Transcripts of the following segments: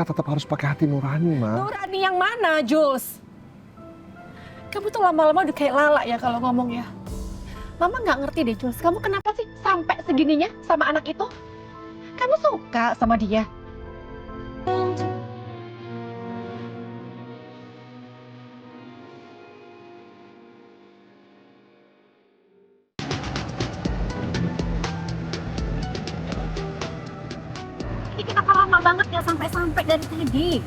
kita tetap harus pakai hati nurani, Ma. Nurani yang mana, Jules? Kamu tuh lama-lama udah kayak lala ya kalau ngomong ya. Mama nggak ngerti deh, Jules. Kamu kenapa sih sampai segininya sama anak itu? Kamu suka sama dia? Ini kenapa lama banget ya sampai-sampai dari tadi?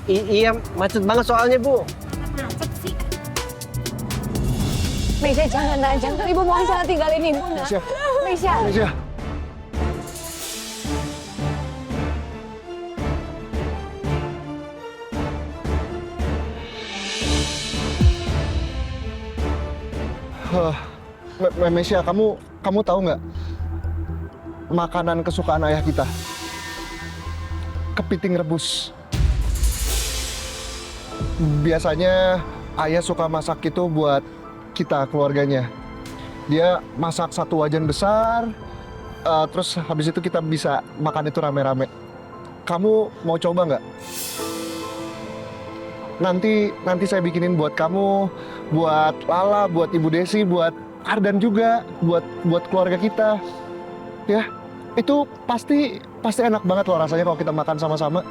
Iya, macet banget soalnya, Bu. Macet sih. Mesya jangan nak, jangan. Ibu mohon jangan tinggalin ibu nak. Mesya. Mesya. Mesya. Mesya, kamu tahu nggak makanan kesukaan ayah kita? Kepiting rebus. Biasanya ayah suka masak itu buat kita keluarganya. Dia masak satu wajan besar, terus habis itu kita bisa makan itu rame-rame. Kamu mau coba nggak? Nanti saya bikinin buat kamu, buat Lala, buat Ibu Desi, buat Ardan juga, buat keluarga kita. Ya, itu pasti enak banget loh rasanya kalau kita makan sama-sama.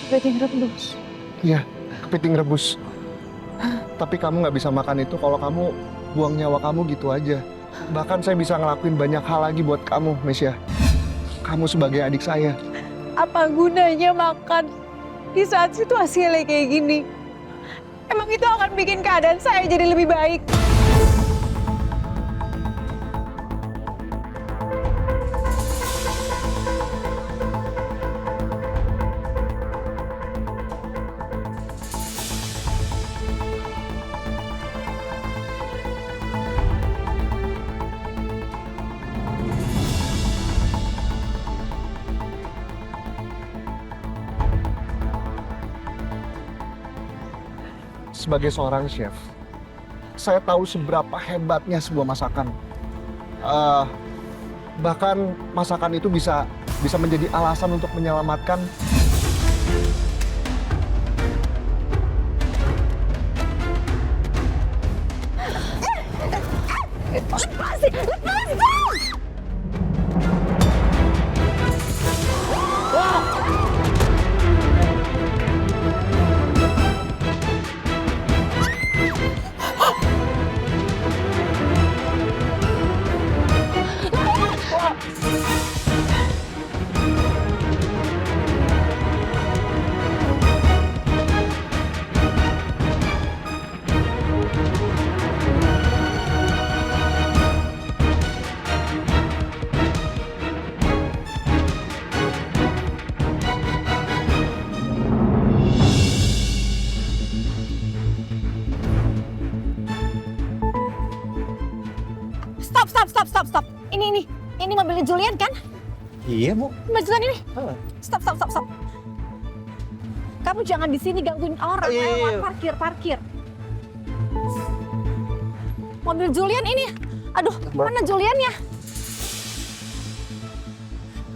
Kepiting rebus. Iya, kepiting rebus. Tapi kamu nggak bisa makan itu kalau kamu buang nyawa kamu gitu aja. Bahkan saya bisa ngelakuin banyak hal lagi buat kamu, Mesya. Kamu sebagai adik saya. Apa gunanya makan di saat situasi kayak gini? Emang itu akan bikin keadaan saya jadi lebih baik? Sebagai seorang chef, saya tahu seberapa hebatnya sebuah masakan. Bahkan masakan itu bisa menjadi alasan untuk menyelamatkan Stop. Ini mobilnya Julian kan? Iya, Bu. Mobil Julian ini. Stop. Kamu jangan di sini gangguin orang. Iya. Parkir. Mobil Julian ini. Aduh, mana Juliannya?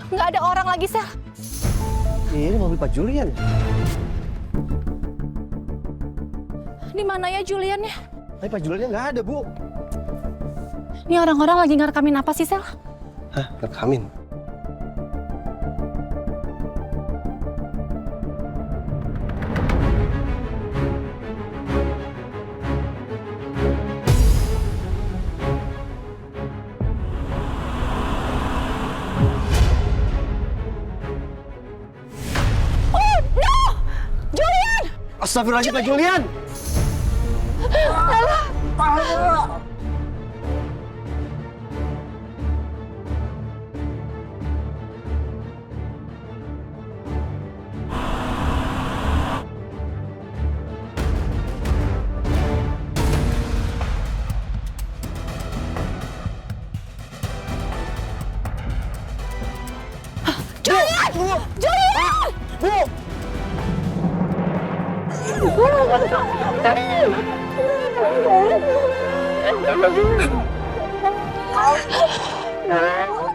Nggak ada orang lagi, Sel. Ini mobil Pak Julian. Di mana ya Juliannya? Tapi Pak Juliannya nggak ada, Bu. Ini orang-orang lagi ngerekamin apa sih, Sel? Hah, rekamin? Oh, no! Julian! Astagfirullahaladzim, Pak Julian! Julian! Bu!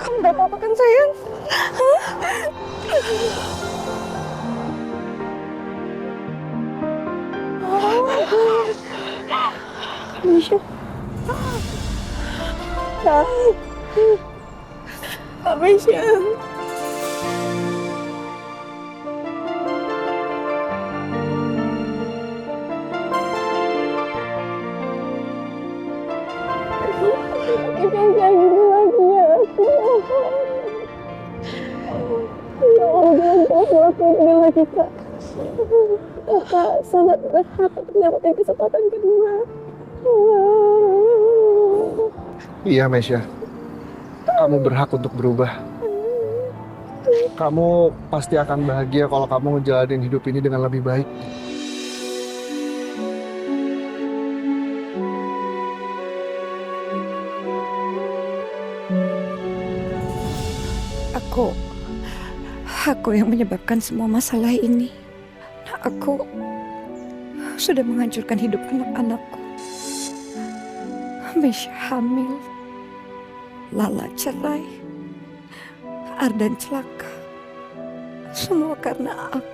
Kamu udah apa-apa kan sayang? Hah? Misha. Misha. Kita jangan lagi ya. Ya Allah, jangan lakuin bela kita. Kakak sangat berhak untuk mendapatkan kesempatan kedua. Iya, Mesya. Kamu berhak untuk berubah. Kamu pasti akan bahagia kalau kamu ngejalanin hidup ini dengan lebih baik. Aku yang menyebabkan semua masalah ini. Aku sudah menghancurkan hidup anak-anakku. Mesya hamil, Lala cerai, Ardan celaka. Semua karena aku.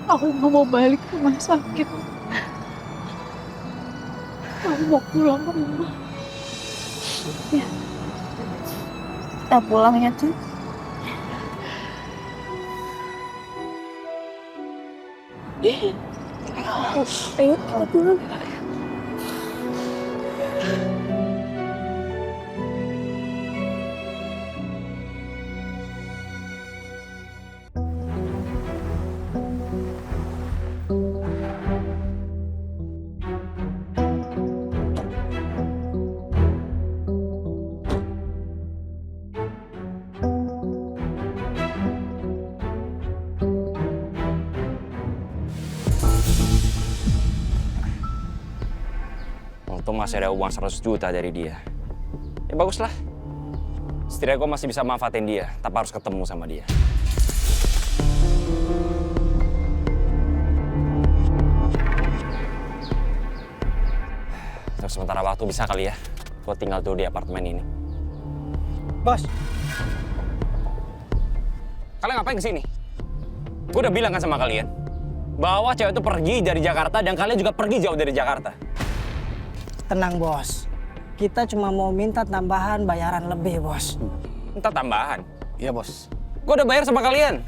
Aku nggak mau balik ke rumah sakit. Aku mau pulang ke rumah. Ya. Kita pulang ya, Tun. Ayo kita pulang. Untung masih ada uang 100 juta dari dia. Ya baguslah. Setidaknya gue masih bisa manfaatin dia, tapi harus ketemu sama dia. Untuk sementara waktu bisa kali ya, gue tinggal tuh di apartemen ini. Bos, Kalian ngapain kesini? Gue udah bilang kan sama kalian, bahwa cewek itu pergi dari Jakarta dan kalian juga pergi jauh dari Jakarta. Tenang bos, kita cuma mau minta tambahan bayaran lebih bos. Entah tambahan. iya bos. Gue udah bayar sama kalian.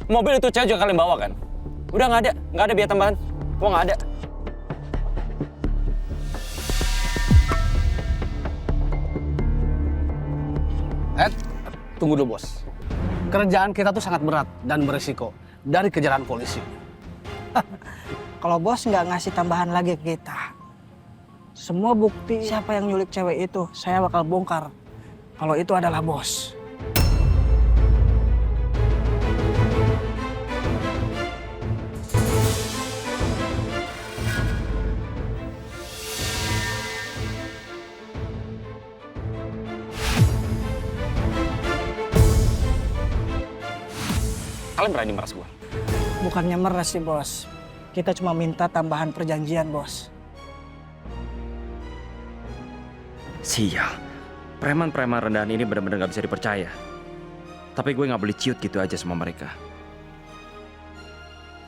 Mobil itu cewek juga kalian bawa kan? Udah nggak ada biaya tambahan. Gue nggak ada. Tunggu dulu bos. Kerjaan kita tuh sangat berat dan berisiko dari kejaran polisi. Kalau bos nggak ngasih tambahan lagi ke kita, semua bukti siapa yang nyulik cewek itu, saya bakal bongkar. Kalau itu adalah bos. Kalian berani meras gue? Bukannya meres sih bos, kita cuma minta tambahan perjanjian bos. Sial. Preman-preman rendahan ini benar-benar nggak bisa dipercaya. Tapi gue nggak boleh ciut gitu aja sama mereka.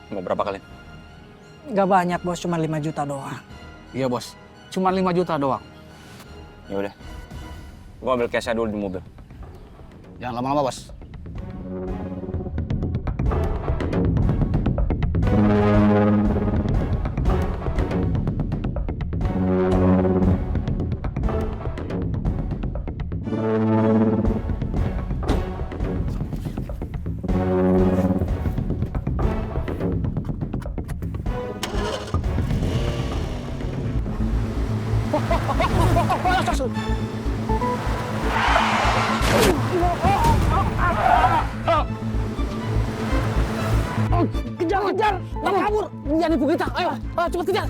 Mau berapa kalian? Gak banyak bos, cuma 5 juta doang. Iya bos, cuma 5 juta doang. Ya udah. Gue ambil cashnya dulu di mobil. Jangan lama-lama bos. Kejar, nggak kabur. Dia nipu kita. Ayo, cepet kejar.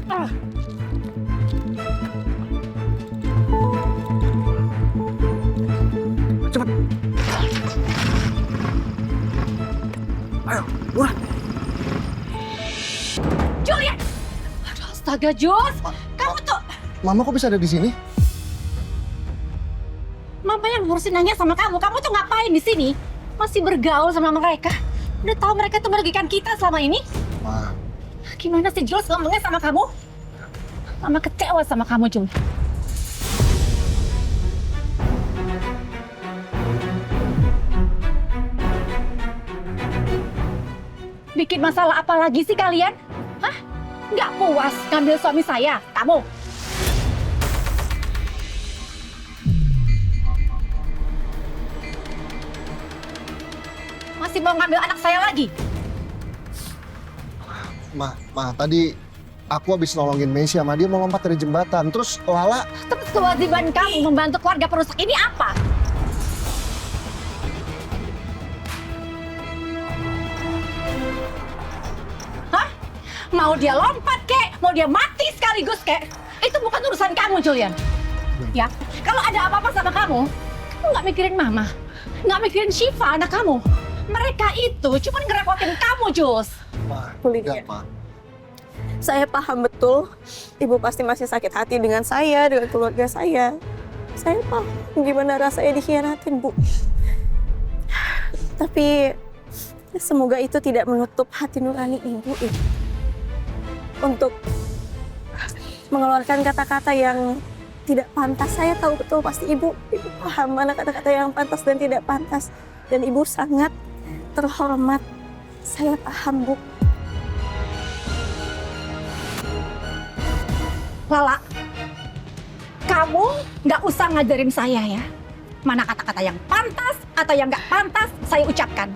Cepat. Ayo, buruan. Julian! Aduh, Astaga, Jules. Kamu tuh... Mama kok bisa ada di sini? Mama yang ngurusin nanya sama kamu. Kamu tuh ngapain di sini? Masih bergaul sama mereka? Udah tahu mereka tuh merugikan kita selama ini? Ma, Gimana sih Jules ngomongnya sama kamu? Mama kecewa sama kamu, Jules. Bikin masalah apa lagi sih kalian? Hah? Nggak puas ngambil suami saya, kamu? Masih mau ngambil anak saya lagi? Ma, tadi aku habis nolongin Messi sama dia mau lompat dari jembatan. Terus Lala, Terus kewajiban kamu membantu keluarga perusak ini apa? Hah? Mau dia lompat kek? Mau dia mati sekaligus kek? Itu bukan urusan kamu, Julian. Ya, kalau ada apa-apa sama kamu nggak mikirin mama, nggak mikirin Syifa, anak kamu. Mereka itu cuma ngerepotin kamu, Jules. Ma, Bu Lydia. enggak, Ma. Saya paham betul, Ibu pasti masih sakit hati dengan saya, dengan keluarga saya. Saya paham gimana rasanya dikhianatin, Bu. Tapi semoga itu tidak menutup hati nurani Ibu untuk mengeluarkan kata-kata yang tidak pantas. Saya tahu betul pasti Ibu paham mana kata-kata yang pantas dan tidak pantas. Dan Ibu sangat terhormat. Saya paham, Bu. Lala, kamu nggak usah ngajarin saya ya. Mana kata-kata yang pantas atau yang nggak pantas saya ucapkan.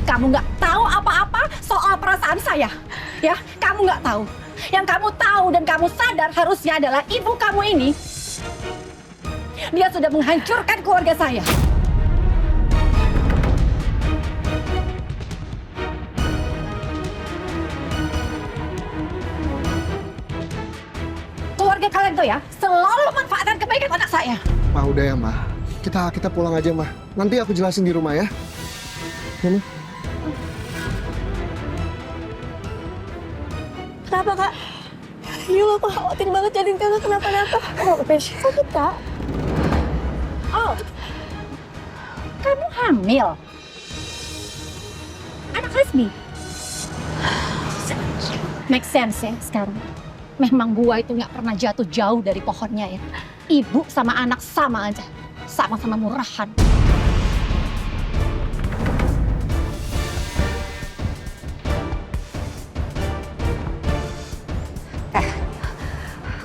Kamu nggak tahu apa-apa soal perasaan saya. Ya, kamu nggak tahu. Yang kamu tahu dan kamu sadar harusnya adalah ibu kamu ini. Dia sudah menghancurkan keluarga saya. Keluarga kalian tuh ya selalu memanfaatkan kebaikan anak saya. Ma, udah ya, Ma. Kita pulang aja, Ma. Nanti aku jelasin di rumah ya. Ini. Kenapa, Kak? Ya aku khawatir banget jadiin kakak kenapa-napa. Sakit, Kak? Oh, kamu hamil? Anak Resmi? Make sense ya sekarang. Memang buah itu nggak pernah jatuh jauh dari pohonnya ya. Ibu sama anak sama aja. Sama-sama murahan.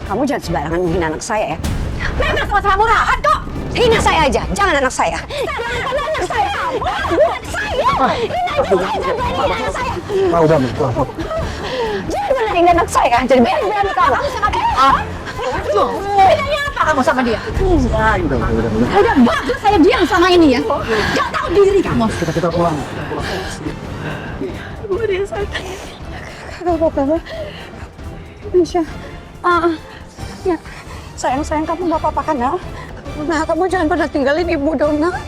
Kamu jangan sembarangan menghina anak saya ya. Memang sama-sama murahan kok. Hina saya aja, jangan anak saya. Jangan anak saya. Anak saya. Hina juga jangan anak saya. Ma, udah, Ma. Jangan berani anak saya, jadi berani kamu. Kamu sama dia. Bedanya apa kamu sama dia? Udah bagus saya diam sama ini ya. Gak tahu diri kamu. Kita pulang. Bu, dia sakit. Kakak apa-apa, Ma? Misha. Ya. Sayang, kamu gak apa-apa kan, Nak? Nah, kamu jangan pernah tinggalin Ibu dong, Nak.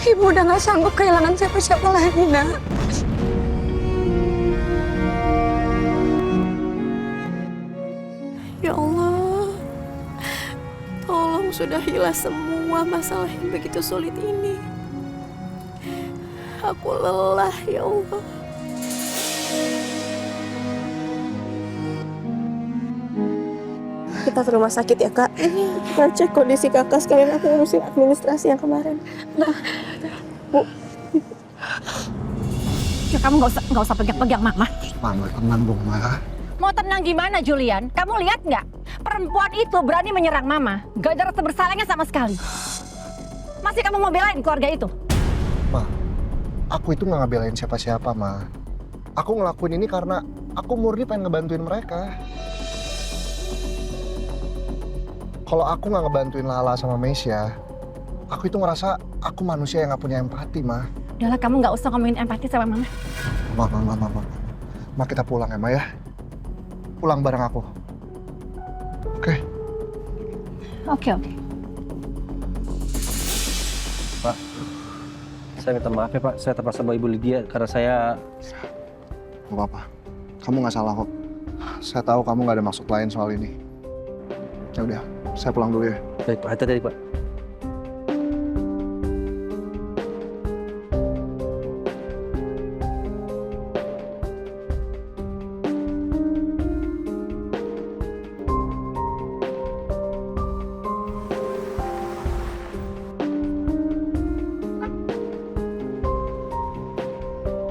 Ibu udah gak sanggup kehilangan siapa-siapa lagi, Nak. Ya Allah, tolong sudahilah semua masalah yang begitu sulit ini. Aku lelah, ya Allah. Kita ke rumah sakit ya, Kak. Kita cek kondisi kakak sekalian aku ngurusin administrasi yang kemarin. Nah, Bu. Ya, kamu nggak usah pegang-pegang mama. Ma, tenang dong, Ma. Mau tenang gimana, Julian? Kamu lihat nggak? Perempuan itu berani menyerang mama. Gak ada rasa bersalahnya sama sekali. Masih kamu mau belain keluarga itu? Ma, aku itu nggak ngebelain siapa-siapa, Ma. Aku ngelakuin ini karena aku murni pengen ngebantuin mereka. Kalau aku nggak ngebantuin Lala sama Mesya, aku itu ngerasa aku manusia yang nggak punya empati, Ma. Udahlah, kamu nggak usah ngomongin empati sama mama. Ma, kita pulang ya, Ma ya. Pulang bareng aku. Oke. Oke. Pak, saya minta maaf ya Pak, saya terpaksa bawa Ibu Lydia karena saya... Gak apa-apa. Kamu nggak salah kok. Saya tahu kamu nggak ada maksud lain soal ini. Ya udah, saya pulang dulu ya. Baik Pak, hati-hati Pak.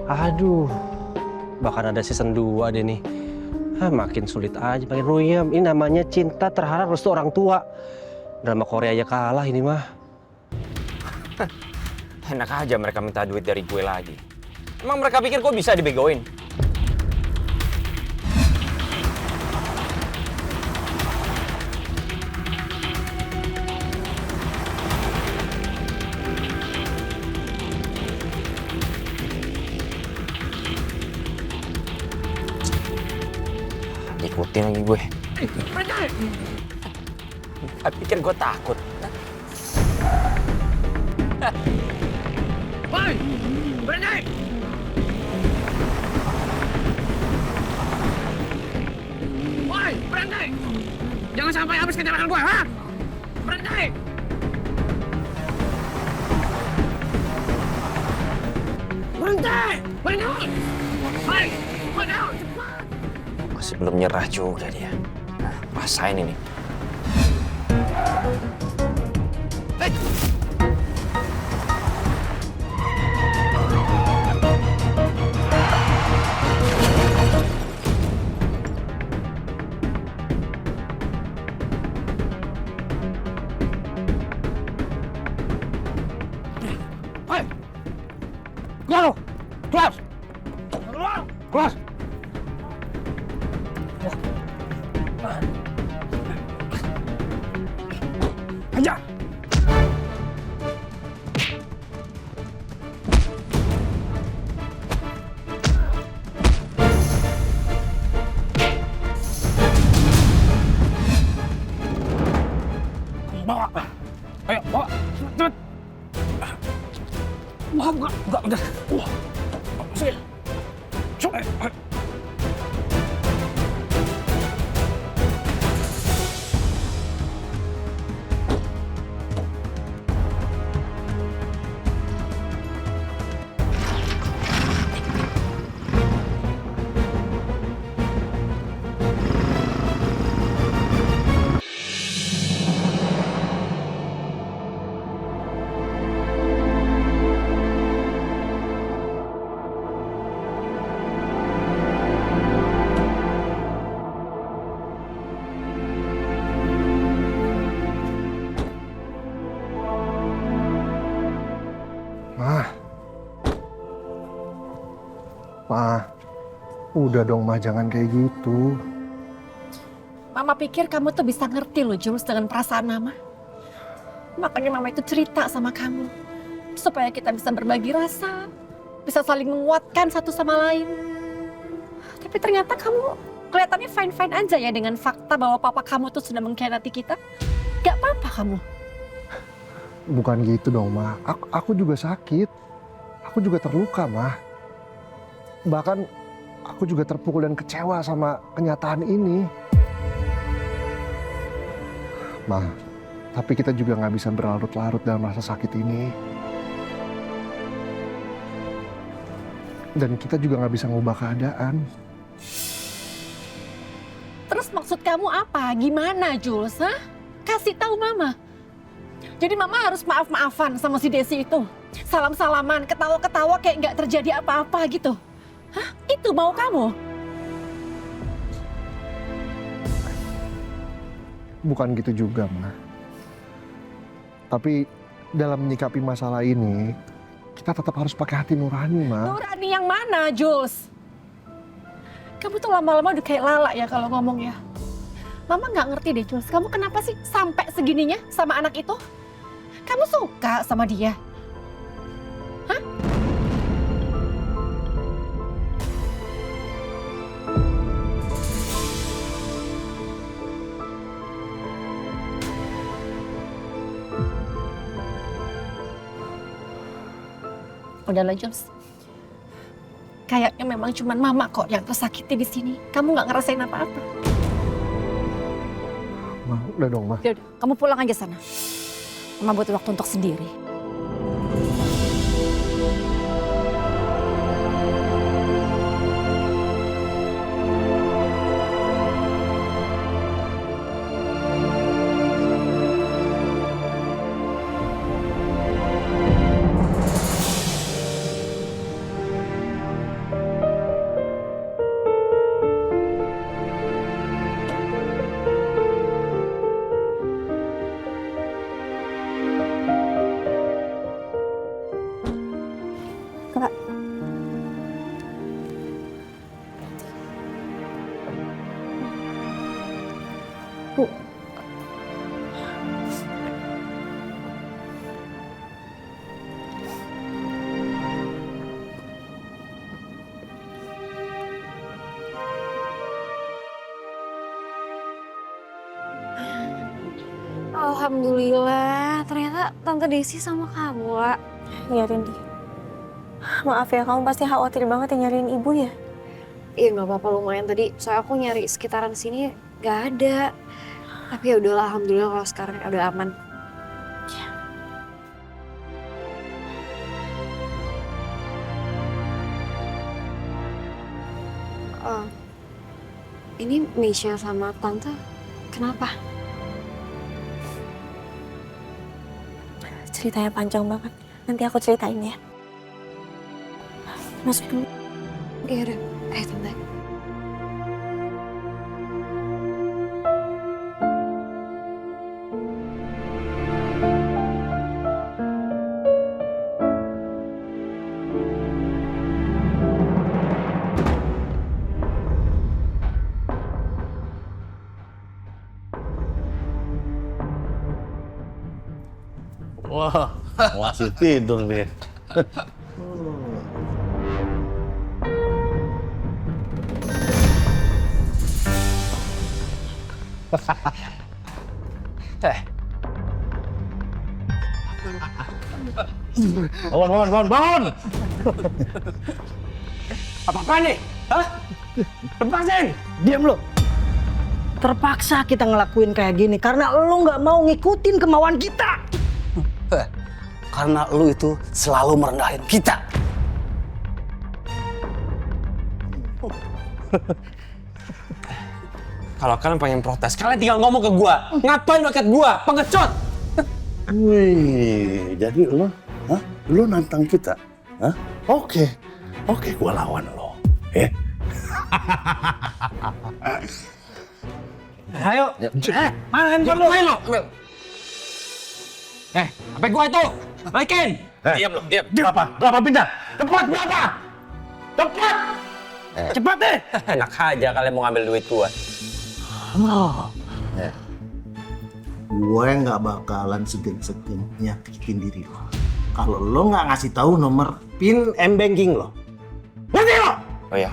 Aduh, bahkan ada season 2 deh nih. Makin sulit aja, makin ruyam. Ini namanya cinta terhadap restu orang tua. Drama Korea aja kalah ini mah. Enak aja mereka minta duit dari gue lagi. Emang mereka pikir gue bisa dibegoin? Ikutin lagi gue. Gak pikir gue takut. Woi, berhenti! Woi, berhenti! Jangan sampai habis kecepatan gue, ha? Berhenti! Berhenti! Berhenti! Woi, cepat! Masih belum nyerah juga dia. Nah, rasain ini. Hei! Keluar! Keluar! Keluar! Aja! Bawa! Ayo, bawa! Cepet! Wah, enggak, udah. Wah, sini. Coba. Ma, udah dong Ma, jangan kayak gitu. Mama pikir kamu tuh bisa ngerti loh Jules dengan perasaan Mama. Makanya Mama itu cerita sama kamu. Supaya kita bisa berbagi rasa. Bisa saling menguatkan satu sama lain. Tapi ternyata kamu kelihatannya fine-fine aja ya dengan fakta bahwa papa kamu tuh sudah mengkhianati kita. Gak apa-apa kamu. Bukan gitu dong Ma, aku juga sakit. Aku juga terluka Ma. Bahkan aku juga terpukul dan kecewa sama kenyataan ini. Ma, tapi kita juga nggak bisa berlarut-larut dalam rasa sakit ini. Dan kita juga nggak bisa ngubah keadaan. Terus maksud kamu apa? Gimana Jules? Hah? Kasih tahu Mama. Jadi Mama harus maaf-maafan sama si Desi itu. Salam-salaman, ketawa-ketawa kayak nggak terjadi apa-apa gitu. Hah? Itu mau kamu? Bukan gitu juga, Ma. Tapi dalam menyikapi masalah ini, kita tetap harus pakai hati nurani, Ma. Nurani yang mana, Jules? Kamu tuh lama-lama udah kayak lala ya kalau ngomong ya. Mama nggak ngerti deh, Jules. Kamu kenapa sih sampai segininya sama anak itu? Kamu suka sama dia? Hah? Udahlah, Jules. Kayaknya memang cuma mama kok yang tersakiti di sini. Kamu nggak ngerasain apa-apa. Ma, udah dong, Ma. Yaudah, kamu pulang aja sana. Mama butuh waktu untuk sendiri. Alhamdulillah, ternyata Tante Desi sama kamu, Wak. Iya, Rindi. Maaf ya, kamu pasti khawatir banget ya nyariin ibu ya? Iya nggak apa-apa, lumayan tadi. Soalnya aku nyari sekitaran sini nggak ada. Tapi ya udahlah, alhamdulillah kalau sekarang udah aman. Oh, ini Meisha sama Tante, kenapa? Ceritanya panjang banget. Nanti aku ceritain ya. Masuk dulu. Iya udah, Tante. Wah, masih tidur nih. Bangun! Apa-apaan nih? Hah? Lepasin! Diam lo. Terpaksa kita ngelakuin kayak gini karena lo nggak mau ngikutin kemauan kita. Karena lu itu selalu merendahin kita. Kalau kalian pengen protes, kalian tinggal ngomong ke gua. Ngapain loket gua? Pengecut! Wih, jadi lu, lu nantang kita? Hah? Oke, gua lawan lo. Ayo. Mana handphone lu? Main lo. HP gua itu. Balikin. Diam lo, diam. Berapa pindah? Cepat berapa? Cepat. Cepat deh. Enak aja kalian mau ngambil duit gua. Gue nggak bakalan segan-segan nyakitin diri lo. Kalau lo nggak ngasih tahu nomor PIN M-Banking lo. Ngerti lo? Oh iya.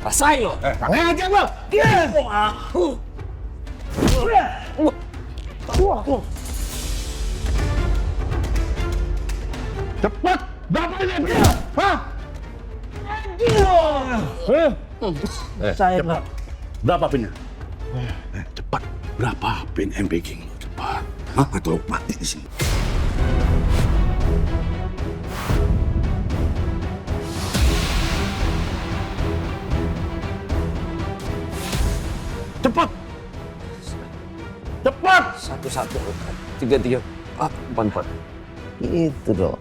Rasain lo. Tangan aja lo. Cepat, berapa ini dia? Hah? Saya nggak. Berapa pinnya? Cepat, berapa pin M-Banking lo? Cepat. Hah? Atau mati di sini? Cepat! Cepat! 1, 1, 3, 3, 4, 4. Itu dong.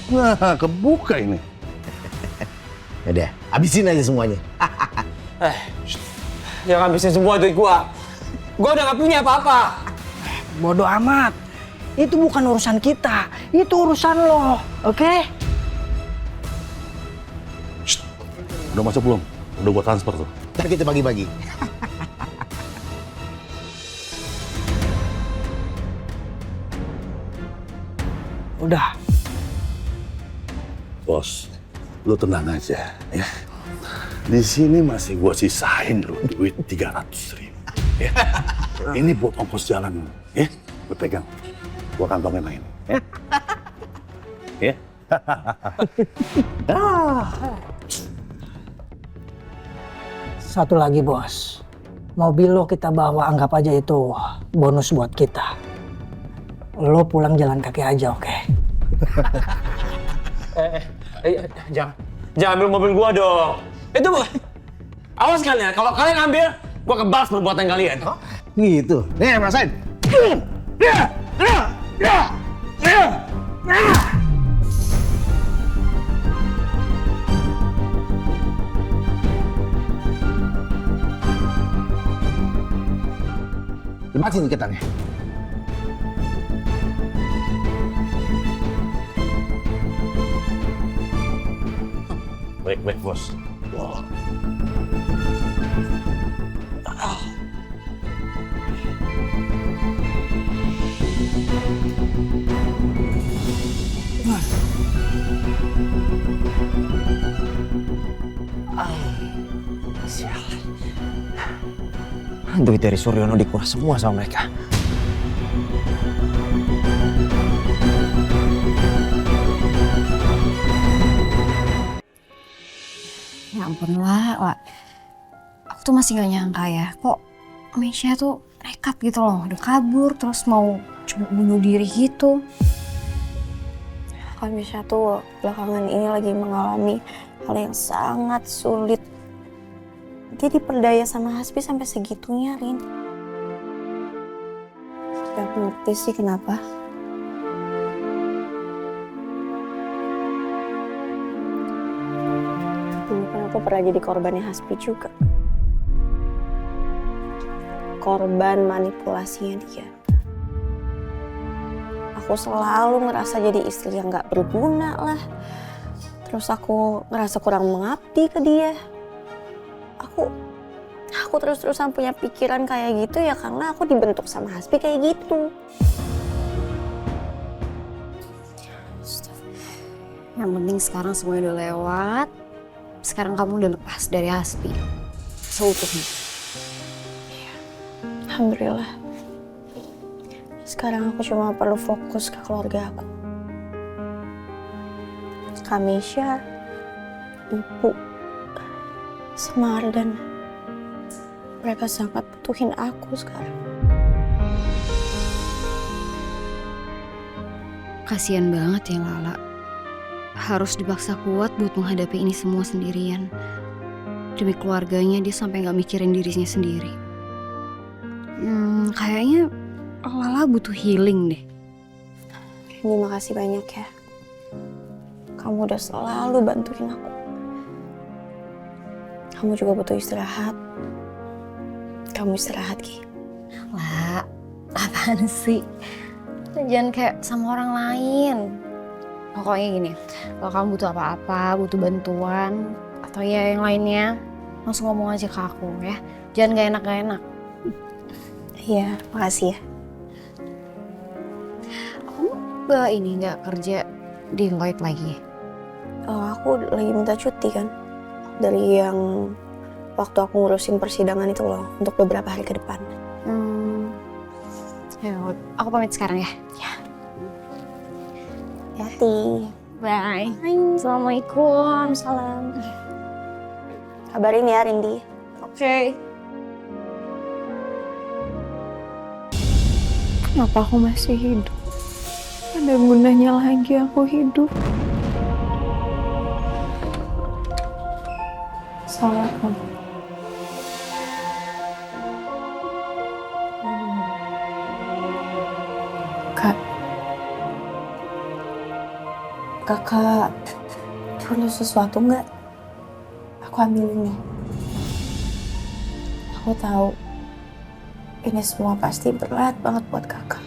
Nah, kebuka ini. Udah, habisin aja semuanya. Jangan habisin semua duit gua. Gua udah gak punya apa-apa. Bodoh amat. Itu bukan urusan kita. Itu urusan lo. Oke? Udah masuk belum? Udah gua transfer tuh. Ntar kita bagi-bagi. Udah. Bos, lu tenang aja ya. Di sini masih gua sisain lu duit 300.000. Ya. Ini buat ongkos jalan, ya. Gue pegang. Gue kantongin lain. Ya. Satu lagi bos, mobil lo kita bawa, anggap aja itu bonus buat kita. Lo pulang jalan kaki aja, oke? Jangan ambil mobil gua dong. Itu awas kalian, kalau kalian ambil, gua kebas perbuatan kalian. Gitu. Nih, rasain. Lepasin iketannya. Baik, bos. Sialan. Duit dari Suryono dikuras semua sama mereka. Ya ampun lah. Aku tuh masih gak nyangka ya, kok Mesya tuh nekat gitu loh, udah kabur terus mau coba bunuh diri gitu. Kak Mesya tuh belakangan ini lagi mengalami hal yang sangat sulit. Dia diperdaya sama Hasbi sampai segitunya, Rin. Gak ngerti sih kenapa. Dulu kan aku pernah jadi korbannya Hasbi juga. Korban manipulasinya dia. Aku selalu ngerasa jadi istri yang gak berguna lah. Terus aku ngerasa kurang mengabdi ke dia. Aku terus-terusan punya pikiran kayak gitu ya karena aku dibentuk sama Hasbi kayak gitu. Yang penting sekarang semuanya udah lewat. Sekarang kamu udah lepas dari Hasbi seutuhnya. Alhamdulillah. Sekarang aku cuma perlu fokus ke keluarga aku. Kak Mesya, Ibu, sama Ardan. Mereka sangat butuhin aku sekarang. Kasian banget ya Lala. Harus dipaksa kuat buat menghadapi ini semua sendirian. Demi keluarganya dia sampai gak mikirin dirinya sendiri. Kayaknya Lala butuh healing deh. Terima kasih banyak ya. Kamu udah selalu bantuin aku. Kamu juga butuh istirahat. Kamu istirahat, Ki. Lah, apaan sih? Jangan kayak sama orang lain. Pokoknya gini, kalau kamu butuh apa-apa, butuh bantuan, atau ya yang lainnya, langsung ngomong aja ke aku ya. Jangan gak enak-gak enak. Iya, makasih ya. Kamu gak kerja di Lloyd lagi? Oh, aku lagi minta cuti kan. Dari yang waktu aku ngurusin persidangan itu loh, untuk beberapa hari ke depan. Ya, aku pamit sekarang ya. Ya. Hati. Bye. Assalamualaikum. Salam. Kabarin ya, Rindi. Oke. Kenapa aku masih hidup? Ada gunanya lagi aku hidup. Assalamualaikum. Kak. Kakak perlu sesuatu nggak? Aku ambil ini. Aku tahu ini semua pasti berat banget buat kakak.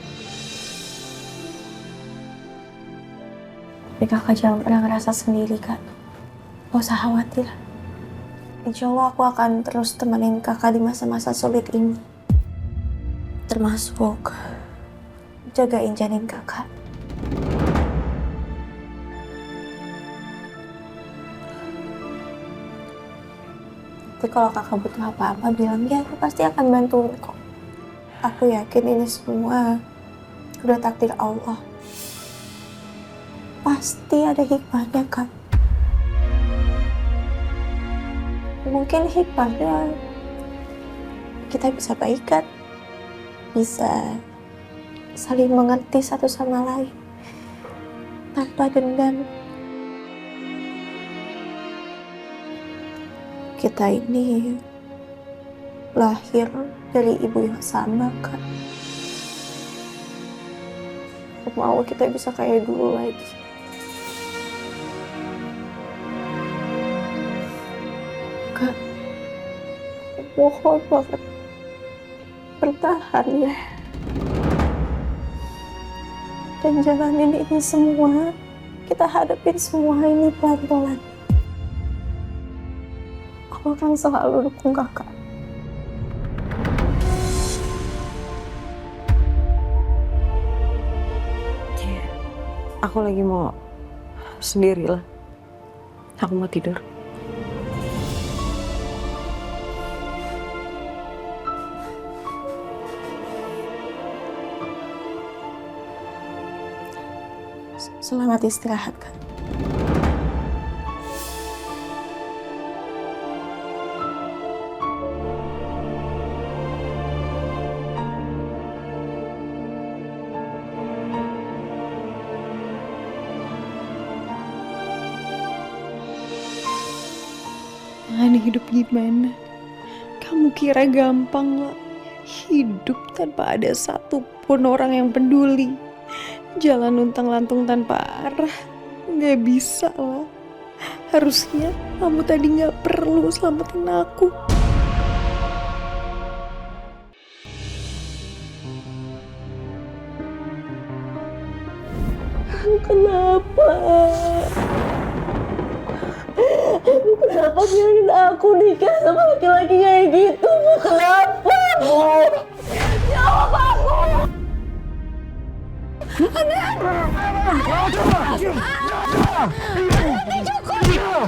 Tapi kakak jangan pernah ngerasa sendiri, Kak. Gak usah khawatir. Insya Allah aku akan terus temenin kakak di masa-masa sulit ini. Termasuk jagain janin kakak. Tapi kalau kakak butuh apa-apa bilang ya, aku pasti akan bantu kok. Aku yakin ini semua udah takdir Allah. Pasti ada hikmahnya, Kak. Mungkin hikmahnya kita bisa baikan, bisa saling mengerti satu sama lain tanpa dendam. Kita ini lahir dari ibu yang sama, Kak. Aku mau kita bisa kayak dulu lagi. Kak, mohon banget bertahan ya. Dan jalanin ini semua, kita hadapin semua ini pelan-pelan. Aku akan selalu dukung kakak. Aku lagi mau sendirilah. Aku mau tidur. Selamat istirahat, Kak. Aneh hidup gimana? Kamu kira gampang lah hidup tanpa ada satupun orang yang peduli? Jalan luntang-lantung tanpa arah, nggak bisa lah. Harusnya kamu tadi nggak perlu selamatin aku. Kenapa? Kenapa biarin aku nikah sama laki-laki kayak gitu? Kenapa? Jawab aku!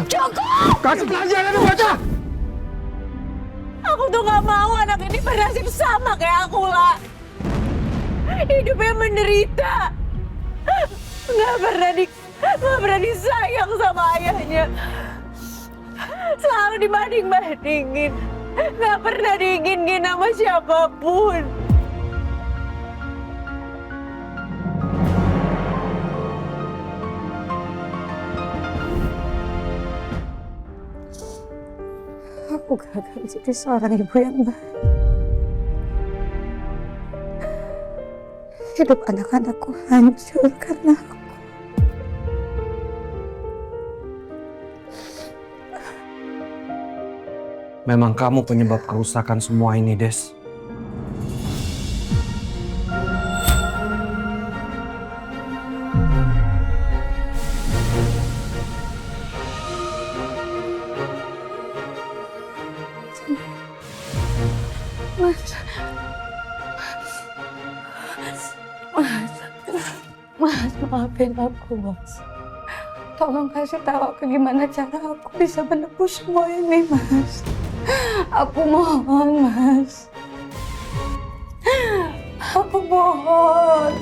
Cukup! Kasih pelajaran lu bocah! Aku tuh gak mau anak ini bernasib sama kayak aku lah. Hidupnya menderita. Gak pernah disayang sama ayahnya. Selalu dibanding-bandingin. Gak pernah diinginin sama siapapun. Aku gagal jadi seorang ibu yang baik. Hidup anak-anakku hancur karena aku. Memang kamu penyebab kerusakan semua ini, Des. Mas, maafin aku, Mas. Tolong kasih tahu aku gimana cara aku bisa menebus semua ini, Mas. Aku mohon, Mas. Aku mohon.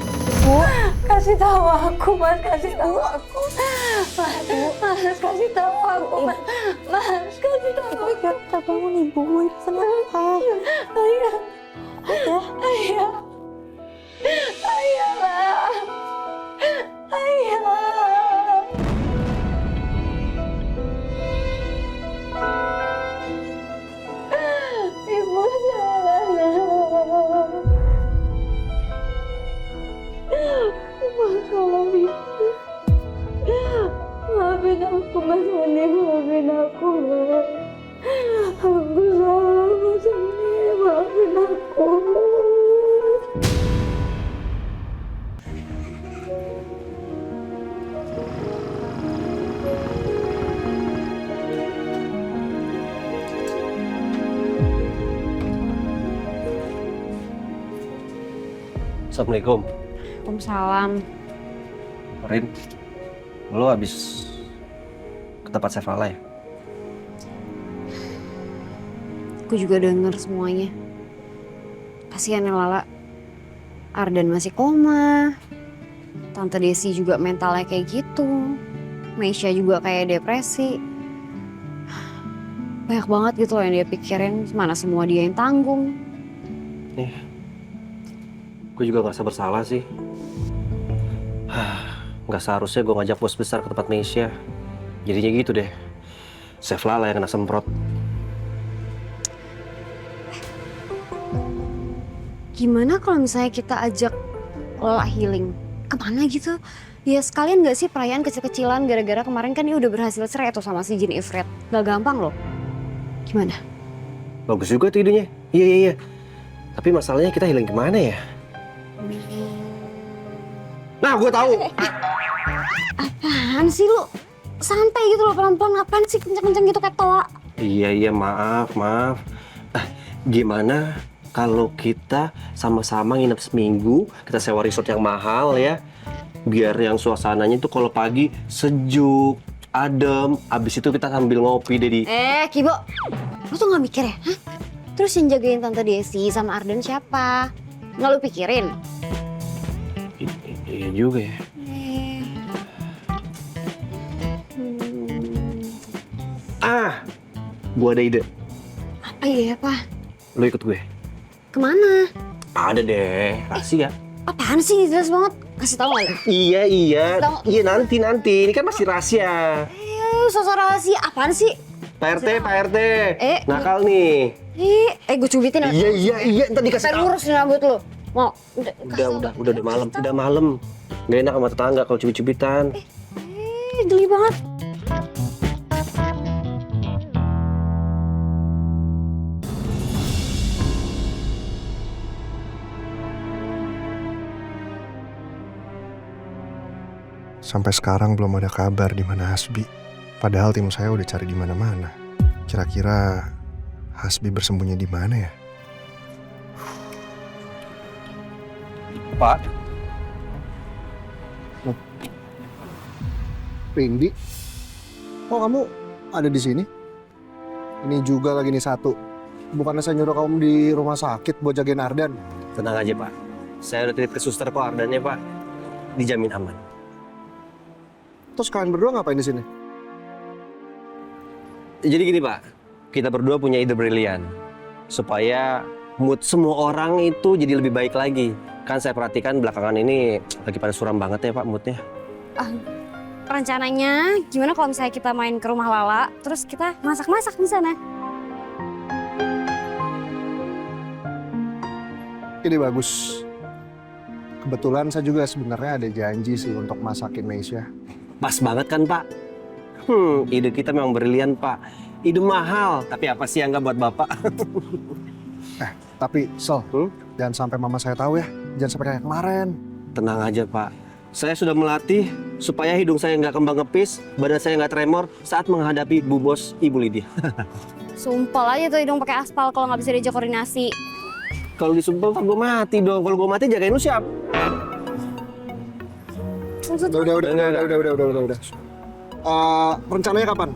Bu, kasih tahu aku, Mas. Kasih tahu aku. Mas, kasih tahu aku, Mas. Mas, kasih tahu aku. Kita bangun, Ibu. Ibu kenapa? Ayah. Ayah. Ayah. Ayah. Ayah. Ibu salah. Masalah itu. Maafin aku, Mas Muni. Maafin aku, Mas. Aku salah, Mas Muni. Maafin aku. Assalamualaikum. Waalaikumsalam. Rin, lo habis ke tempat Sevala ya? Aku juga denger semuanya. Kasihan ya Lala. Ardan masih koma. Tante Desi juga mentalnya kayak gitu. Meisha juga kayak depresi. Banyak banget gitu loh yang dia pikirin. Mana semua dia yang tanggung. Gue juga ngerasa bersalah sih. Nggak seharusnya gue ngajak bos besar ke tempat Meisha. Jadinya gitu deh. Chef Lala yang kena semprot. Gimana kalau misalnya kita ajak Lala healing? Kemana gitu? Ya sekalian gak sih perayaan kecil-kecilan gara-gara kemarin kan dia udah berhasil cerai tuh sama si Jin Ifrit. Gak gampang loh. Gimana? Bagus juga tuh idenya. Iya. Tapi masalahnya kita healing kemana ya? Nah, gue tahu. Apaan sih lu? Santai gitu loh, pelan-pelan. Apaan sih kenceng-kenceng gitu kayak toa? Iya, maaf. Gimana kalau kita sama-sama nginep seminggu, kita sewa resort yang mahal ya? Biar yang suasananya tuh kalau pagi sejuk, adem. Abis itu kita sambil ngopi deh di... Kibo, lu tuh gak mikir ya? Hah? Terus yang jagain Tante Desi sama Arden siapa? Nggak lu pikirin? Iya juga ya. Gua ada ide. Apa ya, Pak? Lo ikut gue? Kemana? Ada deh, rahasia. Apaan sih? Jelas banget. Kasih tau gak lu? Iya. Tau. Iya nanti. Ini kan masih rahasia. Sosok rahasia. Apaan sih? Pak RT. Nakal nih. Gue cubitin ya? Iya. Ntar dikasih Pengen lurus rambut lu. Mau? Udah malam. Udah malam. Gak enak sama tetangga kalau cubit-cubitan. Geli banget. Sampai sekarang belum ada kabar di mana Hasbi. Padahal tim saya udah cari di mana-mana. Kira-kira Hasbi bersembunyi di mana ya? Pak. Rindi, kok kamu ada di sini? Ini juga lagi nih satu. Bukannya saya nyuruh kamu di rumah sakit buat jagain Ardan? Tenang aja Pak. Saya udah titip ke suster kok Ardannya Pak. Dijamin aman. Terus kalian berdua ngapain di sini? Jadi gini Pak, kita berdua punya ide brilian. Supaya mood semua orang itu jadi lebih baik lagi. Kan saya perhatikan belakangan ini lagi pada suram banget ya Pak moodnya. Rencananya gimana kalau misalnya kita main ke rumah Lala, terus kita masak-masak di sana? Ini bagus. Kebetulan saya juga sebenarnya ada janji sih untuk masakin Meisha. Pas banget kan Pak? Ide kita memang brilian Pak. Ide mahal, tapi apa sih yang nggak buat Bapak? Tapi Sel, jangan sampai mama saya tahu ya. Jangan sampai kayak kemarin. Tenang aja Pak. Saya sudah melatih supaya hidung saya nggak kembang kepis, badan saya nggak tremor saat menghadapi Bu Bos Ibu Lydia. Sumpel aja tuh hidung pakai aspal kalau nggak bisa diajak koordinasi. Kalau disumpel kan gue mati dong. Kalau gue mati jagain lu siap. Udah. Rencananya kapan?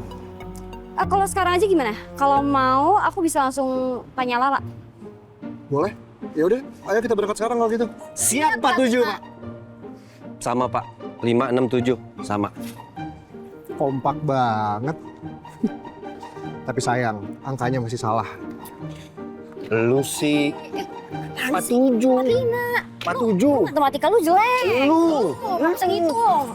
Kalau sekarang aja gimana? Kalau mau aku bisa langsung tanya Lala. Boleh. Ya udah, ayo kita berangkat sekarang kalau gitu. Siap Pak 7 Pak. Sama Pak. 5, 6, 7 sama. Kompak banget. Tapi sayang, angkanya masih salah. Lu sih 47. 47. Matematika lu jelek. Lu. Nggak bisa ngitung.